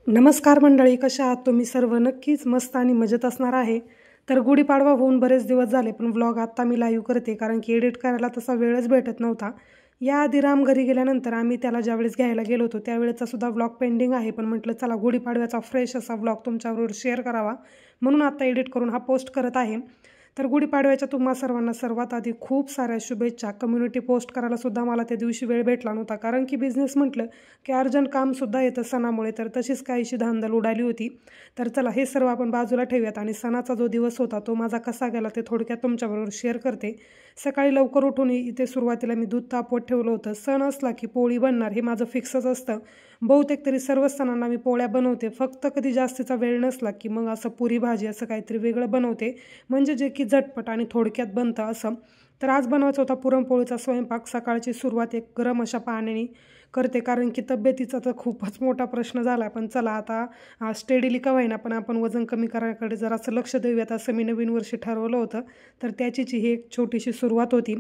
नमस्कार मंडळी, कशा आहात तुम्ही सर्व? नक्कीच मस्त आणि मजेत असणार आहे. तर गुढीपाडवा होऊन बरेच दिवस झाले, पण व्लॉग आत्ता मी लाईव्ह करते कारण की एडिट करायला तसा वेळच भेटत नव्हता. याआधी राम घरी गेल्यानंतर आम्ही त्याला ज्यावेळेस घ्यायला गेलो होतो त्यावेळेचा सुद्धा व्लॉग पेंडिंग आहे, पण म्हटलं चला गुढीपाडव्याचा फ्रेश असा व्लॉग तुमच्याबरोबर शेअर करावा म्हणून आता एडिट करून हा पोस्ट करत आहे. तर गुढीपाडव्याच्या तुम्हा सर्वांना सर्वात आधी खूप साऱ्या शुभेच्छा. कम्युनिटी पोस्ट करायला सुद्धा मला त्या दिवशी वेळ भेटला नव्हता कारण की बिझनेस म्हटलं की अर्जंट कामसुद्धा येतं सणामुळे, तर तशीच काहीशी धांदल उडाली होती. तर चला हे सर्व आपण बाजूला ठेवूयात आणि सणाचा जो दिवस होता तो माझा कसा गेला ते थोडक्यात तुमच्याबरोबर शेअर करते. सकाळी लवकर उठून इथे सुरुवातीला मी दूध तापवत ठेवलं होतं. सण असला की पोळी बनणार हे माझं फिक्सच असतं. बहुतेक तरी सर्व सणांना मी पोळ्या बनवते, फक्त कधी जास्तीचा वेळ नसला की मग असं पुरी भाजी असं काहीतरी वेगळं बनवते, म्हणजे जे की झटपट आणि थोडक्यात बनतं असं. तर आज बनवायचा होता पुरणपोळीचा स्वयंपाक. सकाळची सुरुवात एक गरम अशा पाण्याने करते कारण की तब्येतीचा तर खूपच मोठा प्रश्न झाला आहे. पण चला आता स्टेडीली का होईना पण आपण वजन कमी करायकडे जरासं लक्ष देऊयात असं मी नवीन वर्षी ठरवलं होतं. तर त्याचीच ही एक छोटीशी सुरुवात होती.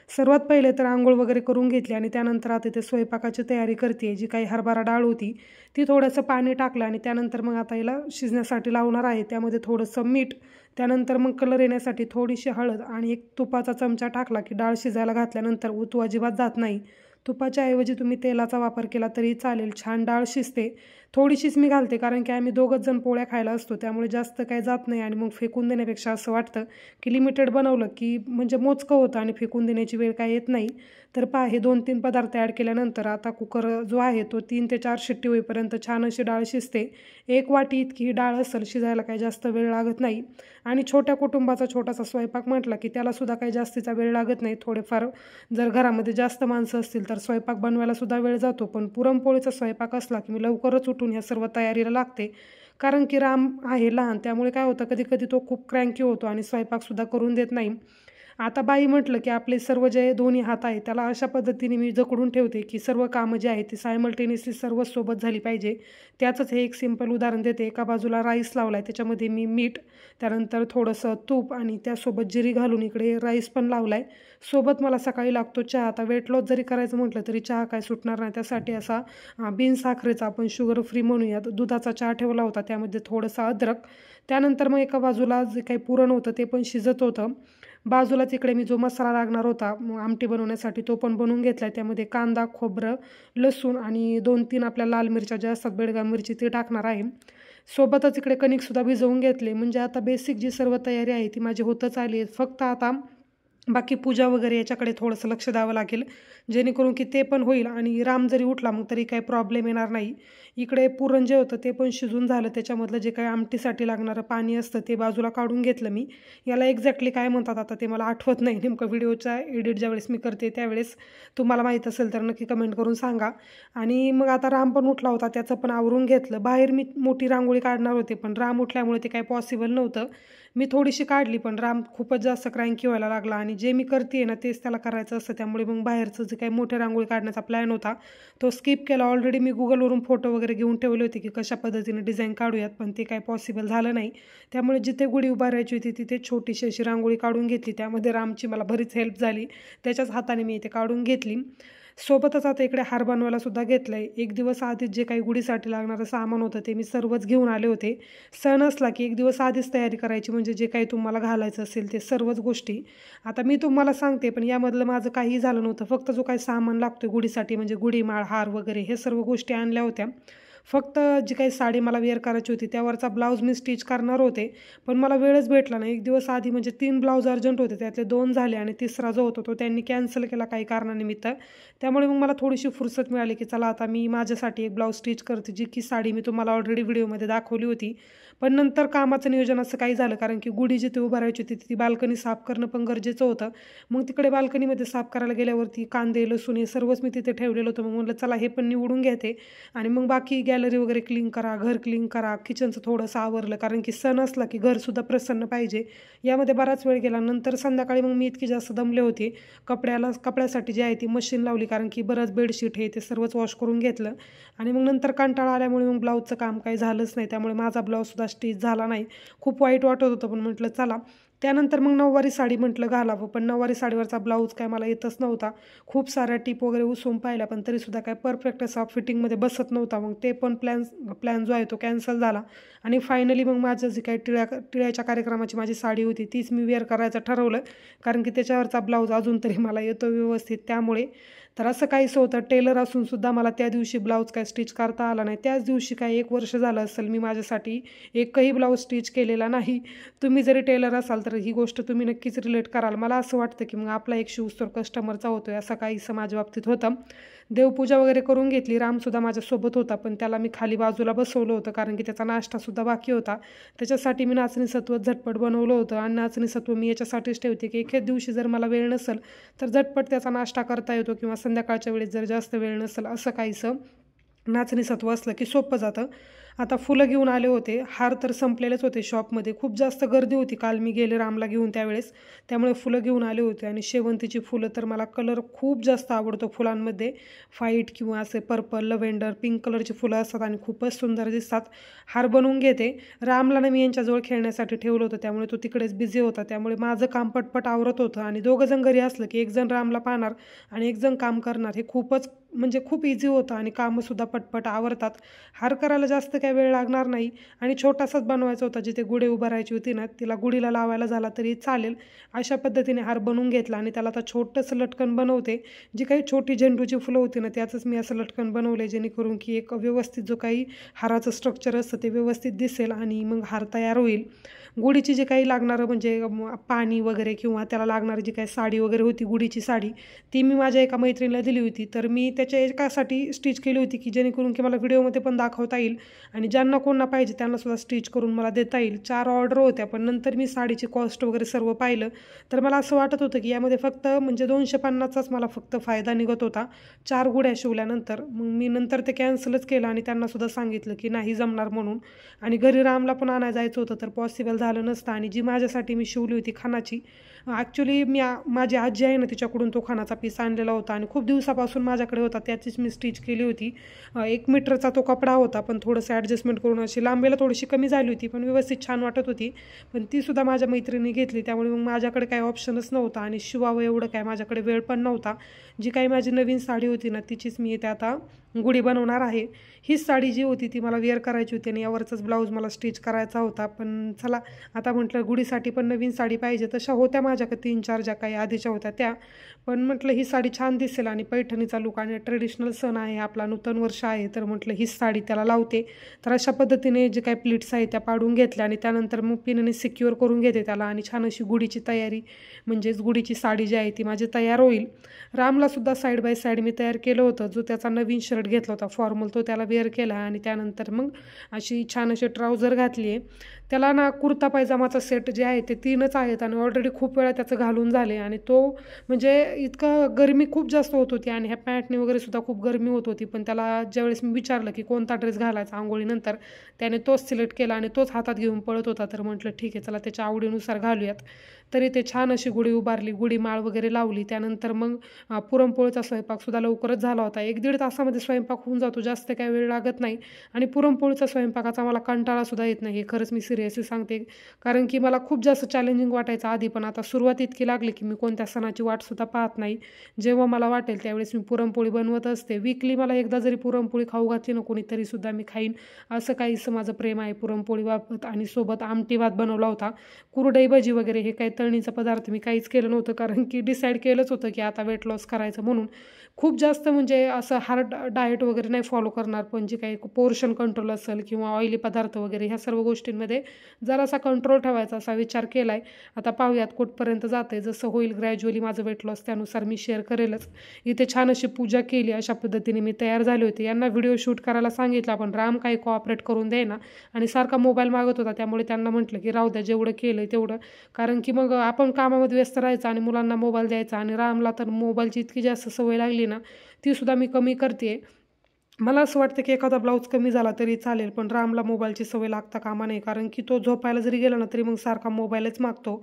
सर्वात पहिले तर आंघोळ वगैरे करून घेतली आणि त्यानंतर आता ते स्वयंपाकाची तयारी करते. जी काही हरभरा डाळ होती ती थोडंसं पाणी टाकलं आणि त्यानंतर मग आता याला शिजण्यासाठी लावणार आहे. त्यामध्ये थोडंसं मीठ, त्यानंतर मग कलर येण्यासाठी थोडीशी हळद आणि एक तुपाचा चमचा टाकला की डाळ शिजायला घातल्यानंतर उतू अजिबात जात नाही. तुपाच्या ऐवजी तुम्ही तेलाचा वापर केला तरी चालेल, छान डाळ शिजते. थोडीशीच मी घालते कारण की आम्ही दोघंच जण पोळ्या खायला असतो, त्यामुळे जास्त काही जात नाही आणि मग फेकून देण्यापेक्षा असं वाटतं की लिमिटेड बनवलं की म्हणजे मोजकं होतं आणि फेकून देण्याची वेळ काय येत नाही. तर पहा हे 2-3 पदार्थ ॲड केल्यानंतर आता कुकर जो आहे तो 3 ते 4 शिट्टी होईपर्यंत छान अशी डाळ शिजते. 1 वाटी इतकी ही डाळ असेल, शिजायला काही जास्त वेळ लागत नाही. आणि छोट्या कुटुंबाचा छोटासा स्वयंपाक म्हटला की त्यालासुद्धा काही जास्तीचा वेळ लागत नाही. थोडेफार जर घरामध्ये जास्त माणसं असतील तर स्वयंपाक बनवायला सुद्धा वेळ जातो, पण पुरणपोळीचा स्वयंपाक असला की मी लवकरच उठून ह्या सर्व तयारीला लागते. कारण की राम आहे लहान, त्यामुळे काय होतं कधी कधी तो खूप क्रँकी होतो आणि स्वयंपाकसुद्धा करून देत नाही. आता बाई म्हटलं की आपले सर्व जे दोन्ही हात आहेत त्याला अशा पद्धतीने मी जकडून ठेवते की सर्व कामं जी आहेत ती सायमल्टेनियसली सर्व सोबत झाली पाहिजे. त्याचंच हे एक सिंपल उदाहरण देते. एका बाजूला राईस लावला आहे, त्याच्यामध्ये मी मीठ, त्यानंतर थोडंसं तूप आणि त्यासोबत जिरी घालून इकडे राईस पण लावला आहे. सोबत मला सकाळी लागतो चहा. आता वेट लॉस जरी करायचं म्हटलं तरी चहा काय सुटणार नाही, त्यासाठी असा बिन साखरेचा आपण शुगर फ्री म्हणूयात दुधाचा चहा ठेवला होता, त्यामध्ये थोडंसं अद्रक. त्यानंतर मग एका बाजूला जे काही पुरण होतं ते पण शिजत होतं. बाजूलाच इकडे मी जो मसाला लागणार होता आमटी बनवण्यासाठी तो पण बनवून घेतला आहे. त्यामध्ये कांदा, खोबरं, लसूण आणि 2-3 आपल्या लाल मिरच्या ज्या असतात बेडगा मिरची ते टाकणार आहे. सोबतच इकडे कणिकसुद्धा भिजवून घेतले. म्हणजे आता बेसिक जी सर्व तयारी आहे ती माझी होतच आली आहे. फक्त आता बाकी पूजा वगैरे याच्याकडे थोडंसं लक्ष द्यावं लागेल, जेणेकरून की ते पण होईल आणि राम जरी उठला मग तरी काही प्रॉब्लेम येणार नाही. इकडे पुरण जे होतं ते पण शिजून झालं. त्याच्यामधलं जे काही आमटीसाठी लागणारं पाणी असतं ते बाजूला काढून घेतलं मी. याला एक्झॅक्टली काय म्हणतात आता ते मला आठवत नाही. नेमकं व्हिडिओचा एडिट ज्यावेळेस मी करते त्यावेळेस तुम्हाला माहीत असेल तर नक्की कमेंट करून सांगा. आणि मग आता राम पण उठला होता, त्याचं पण आवरून घेतलं. बाहेर मी मोठी रांगोळी काढणार होते, पण राम उठल्यामुळे ते काही पॉसिबल नव्हतं. मी थोडीशी काढली पण राम खूपच जास्त क्रँकी व्हायला लागला आणि जे मी करते ना तेच त्याला करायचं असतं, त्यामुळे मग बाहेरचं जे काही मोठ्या रांगोळी काढण्याचा प्लॅन होता तो स्किप केला. ऑलरेडी मी गुगलवरून फोटो वगैरे घेऊन ठेवले होते की कशा पद्धतीने डिझाईन काढूयात, पण ते काही पॉसिबल झालं नाही. त्यामुळे जिथे गुढी उभारायची होती तिथे छोटीशी अशी रांगोळी काढून घेतली. त्यामध्ये रामची मला बरीच हेल्प झाली, त्याच्याच हाताने मी इथे काढून घेतली. सोबतच आता इकडे हार बनवायला सुद्धा घेतलं आहे. एक दिवस आधीच जे काही गुढीसाठी लागणारं सामान होतं ते मी सर्वच घेऊन आले होते. सण असला की एक दिवस आधीच तयारी करायची, म्हणजे जे काही तुम्हाला घालायचं असेल ते सर्वच गोष्टी. आता मी तुम्हाला सांगते पण यामधलं माझं काहीही झालं नव्हतं. फक्त जो काही सामान लागतो गुढीसाठी म्हणजे गुढीमाळ, हार वगैरे हे सर्व गोष्टी आणल्या होत्या. फक्त जी काही साडी मला वेअर करायची होती त्यावरचा ब्लाऊज मी स्टिच करणार होते, पण मला वेळच भेटला नाही. एक दिवस आधी म्हणजे 3 ब्लाऊज अर्जंट होते, त्यातले 2 झाले आणि तिसरा जो होता तो त्यांनी कॅन्सल केला काही कारणानिमित्त. त्यामुळे मग मला थोडीशी फुरसत मिळाली की चला आता मी माझ्यासाठी एक ब्लाऊज स्टिच करते, जी की साडी मी तुम्हाला ऑलरेडी व्हिडिओमध्ये दाखवली होती. पण नंतर कामाचं नियोजन असं काही झालं कारण की गुढी जिथे उभारायची होती ती बाल्कनी साफ करणं पण गरजेचं होतं. मग तिकडे बाल्कनीमध्ये साफ करायला गेल्यावरती कांदे, लसूण हे सर्वच मी तिथे ठेवलेलं होतं. मग म्हटलं चला हे पण निवडून घेते आणि मग बाकी गॅलरी वगैरे क्लीन करा, घर क्लीन करा, किचनचं थोडंसं आवरलं कारण की सण असला की घरसुद्धा प्रसन्न पाहिजे. यामध्ये बराच वेळ गेला. नंतर संध्याकाळी मग मी इतकी जास्त दमले होते, कपड्यासाठी जी आहे ती मशीन लावली कारण की बरंच बेडशीट हे ते सर्वच वॉश करून घेतलं आणि मग नंतर कंटाळा आल्यामुळे मग ब्लाऊजचं काम काही झालंच नाही. त्यामुळे माझा ब्लाऊजसुद्धा स्टिच झाला नाही. खूप वाईट वाटत होतं, पण म्हटलं चला त्यानंतर मग नऊवारी साडी म्हटलं घालावं, पण नऊवारी साडीवरचा ब्लाऊज काय मला येतच नव्हता. खूप साऱ्या टिप वगैरे उसवून पाहिल्या, पण तरीसुद्धा काय परफेक्ट असा फिटिंगमध्ये बसत नव्हता. मग ते पण प्लॅन जो आहे तो कॅन्सल झाला आणि फायनली मग माझं जे काही टिळ्याच्या कार्यक्रमाची माझी साडी होती तीच मी वेअर करायचं ठरवलं, कारण की त्याच्यावरचा ब्लाऊज अजून तरी मला येतो व्यवस्थित. त्यामुळे तर असं काहीसं होतं, टेलर असूनसुद्धा मला त्या दिवशी ब्लाऊज काय स्टिच करता आला नाही. त्याच दिवशी काय 1 वर्ष झालं असेल मी माझ्यासाठी एकही ब्लाऊज स्टिच केलेला नाही. तुम्ही जरी टेलर असाल तर ही गोष्ट तुम्ही नक्कीच रिलेट कराल. मला असं वाटतं की मग आपला एक शूज तर कस्टमरचा होतोय, असं काहीसं माझ्या बाबतीत होतं. देवपूजा वगैरे करून घेतली. रामसुद्धा माझ्यासोबत होता, पण त्याला मी खाली बाजूला बसवलं होतं, कारण की त्याचा नाश्तासुद्धा बाकी होता. त्याच्यासाठी मी नाचणी सत्व झटपट बनवलं होतं आणि नाचणी सत्व मी याच्यासाठीच ठेवते की एखाद दिवशी जर मला वेळ नसेल तर झटपट त्याचा नाश्ता करता येतो, किंवा संध्याकाळच्या वेळेस जर जास्त वेळ नसेल असं काहीसं नाचणी सत्व असलं की सोपं जातं. आता फुलं घेऊन आले होते. हार तर संपलेलेच होते शॉपमध्ये. खूप जास्त गर्दी होती काल मी गेले रामला घेऊन त्यावेळेस. त्यामुळे फुलं घेऊन आले होते आणि शेवंतीची फुलं तर मला कलर खूप जास्त आवडतो फुलांमध्ये. व्हाईट किंवा असे पर्पल, लव्हेंडर, पिंक कलरची फुलं असतात आणि खूपच सुंदर दिसतात. हार बनवून घेते. रामला ना मी यांच्याजवळ खेळण्यासाठी ठेवलं होतं, त्यामुळे तो तिकडेच बिझी होता. त्यामुळे माझं काम पटपट आवरत होतं आणि दोघंजण घरी असलं की एकजण रामला पाहणार आणि एकजण काम करणार. हे खूपच म्हणजे खूप इझी होतं आणि कामंसुद्धा पटपट आवरतात. हार करायला जास्त काही वेळ लागणार नाही आणि छोटासाच बनवायचा होता. जिथे गुढी उभारायची होती ना, तिला गुढीला लावायला झाला तरी चालेल अशा पद्धतीने हार बनवून घेतला आणि त्याला आता छोटंसं लटकन बनवते. जी काही छोटी झेंडूची फुलं होती ना, त्याचंच मी असं लटकन बनवलं, जेणेकरून की एक व्यवस्थित जो काही हाराचं स्ट्रक्चर असतं ते व्यवस्थित दिसेल आणि मग हार तयार होईल. गुढीची जे काही लागणारं म्हणजे पाणी वगैरे किंवा त्याला लागणारी जी काही साडी वगैरे होती, गुढीची साडी, ती मी माझ्या एका मैत्रिणीला दिली होती. तर मी त्याच्या एकासाठी स्टिच केली होती की जेणेकरून की मला व्हिडिओमध्ये पण दाखवता येईल आणि ज्यांना कोणाला पाहिजे त्यांनासुद्धा स्टिच करून मला देता येईल. 4 ऑर्डर होत्या, पण नंतर मी साडीची कॉस्ट वगैरे सर्व पाहिलं तर मला असं वाटत होतं की यामध्ये फक्त म्हणजे 250चाच मला फक्त फायदा निघत होता 4 गुढ्या शिवल्यानंतर. मग मी नंतर ते कॅन्सलच केलं आणि त्यांनासुद्धा सांगितलं की नाही जमणार म्हणून. आणि घरी रामला पण आणायला जायचं होतं तर पॉसिबल झालं नसतं. आणि जी माझ्यासाठी मी शिवली होती खणाची, ॲक्च्युली माझी आजी आहे ना, तिच्याकडून तो खणाचा पीस आणलेला होता आणि खूप दिवसापासून माझ्याकडे होता, त्याचीच मी स्टिच केली होती. 1 मीटरचा तो कपडा होता, पण थोडंसं ॲडजस्टमेंट करून अशी लांबीला थोडीशी कमी झाली होती, पण व्यवस्थित छान वाटत होती. पण तीसुद्धा माझ्या मैत्रिणी घेतली, त्यामुळे मग माझ्याकडे काही ऑप्शनच नव्हता आणि शिवावं एवढं काय माझ्याकडे वेळ पण नव्हता. जी काही माझी नवीन साडी होती ना, तिचीच मी इथे आता गुढी बनवणार आहे. हीच साडी जी होती ती मला वेअर करायची होती आणि यावरचाच ब्लाऊज मला स्टिच करायचा होता. पण चला आता म्हटलं गुढीसाठी पण नवीन साडी पाहिजे. तशा होत्या माझ्याकडे 3-4 ज्या काही आधीच्या होत्या त्या, पण म्हटलं ही साडी छान दिसेल आणि पैठणीचा लुक आणि ट्रेडिशनल सण आहे आपला, नूतन वर्ष आहे, तर म्हटलं हीच साडी त्याला लावते. तर अशा पद्धतीने जे काही प्लीट्स आहेत त्या पाडून घेतल्या आणि त्यानंतर मग पिनने सिक्युअर करून घेते त्याला आणि छान अशी गुढीची तयारी म्हणजेच गुढीची साडी जी आहे ती माझी तयार होईल. रामलासुद्धा साईड बाय साईड मी तयार केलं होतं. जो त्याचा नवीन शर्ट घेतला होता फॉर्मल तो त्याला वेअर केला आणि त्यानंतर मग अशी छान अशी ट्राउझर घातली आहे. त्याला ना कुर्ता पायजामाचा सेट जे आहे ते 3च आहेत आणि ऑलरेडी खूप वेळा त्याचं घालून झाले आणि तो म्हणजे इतकं गरमी खूप जास्त होत होती आणि ह्या पॅन्टने वगैरे सुद्धा खूप गरमी होत होती. पण त्याला ज्यावेळेस मी विचारलं की कोणता ड्रेस घालायचा आंघोळीनंतर, त्याने तोच सिलेक्ट केला आणि तोच हातात घेऊन पळत होता. तर म्हटलं ठीक आहे चला त्याच्या आवडीनुसार घालूयात. तरी ते छान अशी गुढी उभारली, गुढी माळ वगैरे लावली. त्यानंतर मग पुरणपोळीचा स्वयंपाकसुद्धा लवकरच झाला होता. 1-1.5 तासामध्ये स्वयंपाक होऊन जातो, जास्त काही वेळ लागत नाही आणि पुरणपोळीचा स्वयंपाकाचा मला कंटाळासुद्धा येत नाही. हे खरंच मी सिरियसली सांगते, कारण की मला खूप जास्त चॅलेंजिंग वाटायचं आधी, पण आता सुरुवात इतकी लागली की मी कोणत्या सणाची वाटसुद्धा पाहत नाही. जेव्हा मला वाटेल त्यावेळेस मी पुरणपोळी बनवत असते. वीकली मला एकदा जरी पुरणपोळी खाऊ घातली ना कोणी तरीसुद्धा मी खाईन, असं काहीसं माझं प्रेम आहे पुरणपोळी बाबत. आणि सोबत आमटी भात बनवला होता. कुरडई भजी वगैरे हे काही तळणीचा पदार्थ मी काहीच केलं नव्हतं, कारण की डिसाईड केलंच होतं की आता वेट लॉस करायचं म्हणून. खूप जास्त म्हणजे असं हार्ड डाएट वगैरे नाही फॉलो करणार, पण जे काही पोर्शन कंट्रोल असेल किंवा ऑइली पदार्थ वगैरे ह्या सर्व गोष्टींमध्ये जरासा कंट्रोल ठेवायचा असा विचार केला आहे. आता पाहूयात कुठपर्यंत जाते. जसं होईल ग्रॅज्युअली माझं वेट लॉस त्यानुसार मी शेअर करेलच. इथे छान अशी पूजा केली, अशा पद्धतीने मी तयार झाले होते. यांना व्हिडिओ शूट करायला सांगितला, पण राम काही कोऑपरेट करून देईना आणि सारखा मोबाईल मागत होता. त्यामुळे त्यांना म्हटलं की राहू द्या, जेवढं केलं तेवढं, कारण की मग आपण कामामध्ये व्यस्त राहायचं आणि मुलांना मोबाईल द्यायचा. आणि रामला तर मोबाईलची इतकी जास्त सवय लागली ना, तीसुद्धा मी कमी करते. मला असं वाटतं की एखादा ब्लाऊज कमी झाला तरी चालेल, पण रामला मोबाईलची सवय लागता कामा नये, कारण की तो झोपायला जरी गेला ना तरी मग सारखा मोबाईलच मागतो.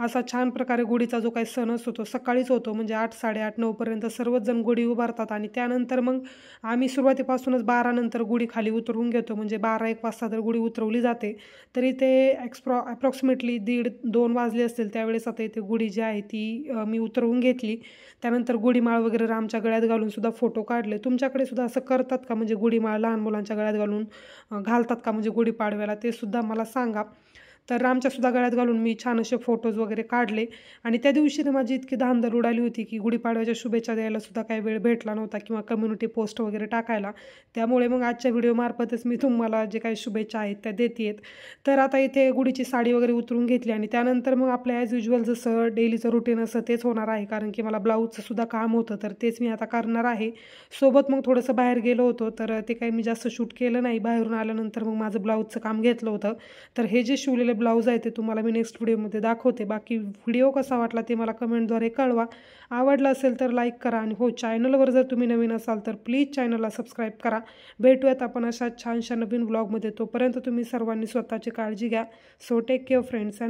असा छान प्रकारे गुढीचा जो काही सण असतो तो सकाळीच होतो, म्हणजे 8, 8:30, 9पर्यंत सर्वच जण गुढी उभारतात आणि त्यानंतर मग आम्ही सुरुवातीपासूनच 12 नंतर गुढी खाली उतरवून घेतो, म्हणजे 12-1 वाजता जर गुढी उतरवली जाते तरी ते अप्रॉक्सिमेटली 1:30-2 वाजले असतील त्यावेळेस आता इथे गुढी जी आहे ती मी उतरवून घेतली. त्यानंतर गुढीमाळ वगैरे रामच्या गळ्यात घालून सुद्धा फोटो काढले. तुमच्याकडे सुद्धा असं करतात का, म्हणजे गुढीमाळ लहान मुलांच्या गळ्यात घालून घालतात का म्हणजे गुढीपाडव्याला, ते सुद्धा मला सांगा. तर रामच्या सुद्धा गळ्यात घालून मी छान असे फोटोज वगैरे काढले आणि त्या दिवशी माझी इतकी धांदल उडाली होती की गुढीपाडव्याच्या शुभेच्छा द्यायला सुद्धा काही वेळ भेटला नव्हता किंवा कम्युनिटी पोस्ट वगैरे टाकायला. त्यामुळे मग आजच्या व्हिडिओमार्फतच मी तुम्हाला जे काही शुभेच्छा आहेत त्या देते. तर आता इथे गुढीची साडी वगैरे उतरून घेतली आणि त्यानंतर मग आपल्या ॲज युज्युअल जसं डेलीचं रुटीन असं तेच होणार आहे, कारण की मला ब्लाऊजचं सुद्धा काम होतं तर तेच मी आता करणार आहे. सोबत मग थोडंसं बाहेर गेलो होतो तर ते काही मी जास्त शूट केलं नाही. बाहेरून आल्यानंतर मग माझं ब्लाऊजचं काम घेतलं होतं. तर हे जे शिवलेले ब्लाऊज आहे ते तुम्हाला मी नेक्स्ट व्हिडिओमध्ये दाखवते. बाकी व्हिडिओ कसा वाटला ते मला कमेंटद्वारे कळवा. आवडला असेल तर लाईक करा आणि हो, चॅनलवर जर तुम्ही नवीन असाल तर प्लीज चॅनलला सबस्क्राईब करा. भेटूयात आपण अशा छानशा नवीन व्लॉगमध्ये. तोपर्यंत तुम्ही सर्वांनी स्वतःची काळजी घ्या. So take care friends.